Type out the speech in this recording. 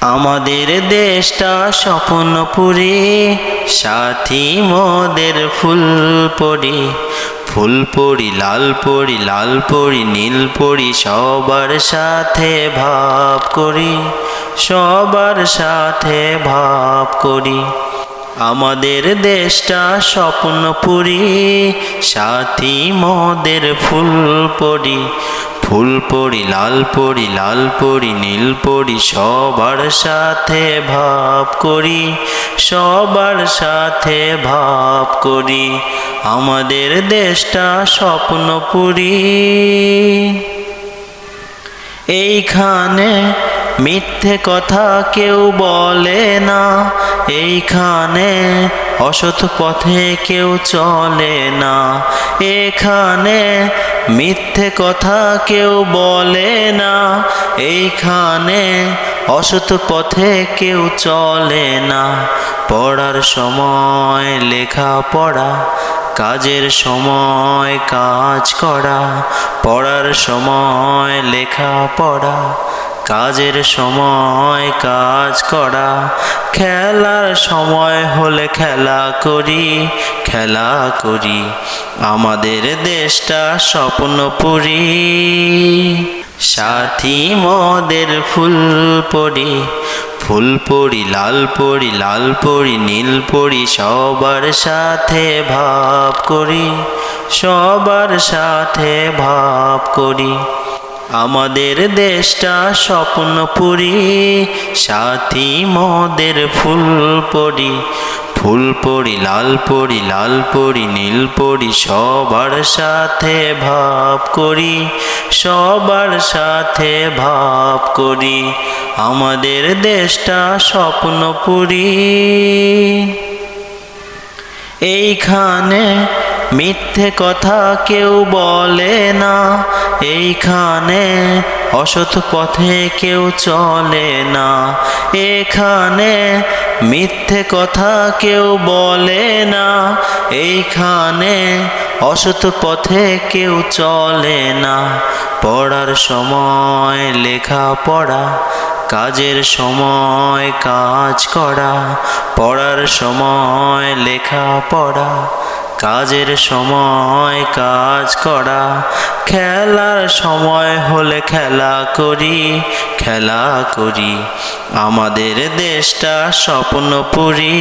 আমাদের দেশটা স্বপ্নপুরী, সাথী মোদের ফুলপরি। ফুলপরি লালপরি, লালপরি নীলপরি, সবার সাথে ভাব করি, সবার সাথে ভাব করি। আমাদের দেশটা স্বপ্নপুরী, সাথী মোদের ফুলপরি। ফুলপরি লালপরি, লালপরি নীলপরি, সবার সাথে ভাব করি, সবার সাথে ভাব করি। আমাদের দেশটা স্বপ্নপুরী। এইখানে মিথ্যে কথা কেউ বলে না, এইখানে অসৎ পথে কেউ চলে না। এখানে মিথ্যে কথা কেউ বলে না, এইখানে অসৎ পথে কেউ চলে না। পড়ার সময় লেখা পড়া, কাজের সময় কাজ করা। পড়ার সময় লেখা পড়া, কাজের সময় কাজ করা। খেলার সময় হলে খেলা করি, খেলা করি। আমাদের দেশটা স্বপ্নপুরী, সাথী মোদের ফুলপরি। ফুলপরি লালপরি, লালপরি নীলপরি, সবার সাথে ভাব করি, সবার সাথে ভাব করি। আমাদের দেশটা স্বপ্নপুরী, সাথী মোদের ফুলপরি। ফুলপরি লালপরি, লালপরি নীলপরি, সবার সাথে ভাব করি, সবার সাথে ভাব করি। আমাদের দেশটা স্বপ্নপুরী। এইখানে মিথ্যে কথা কেউ বলে না, এইখানে অসৎ পথে কেউ চলে না। এখানে মিথ্যে কথা কেউ বলে না, এইখানে অসৎ পথে কেউ চলে না। পড়ার সময় লেখা পড়া, কাজের সময় কাজ করা। পড়ার সময় লেখা পড়া, কাজের সময় কাজ করা। খেলার সময় হলে খেলা করি, খেলা করি। আমাদের দেশটা স্বপ্নপুরী।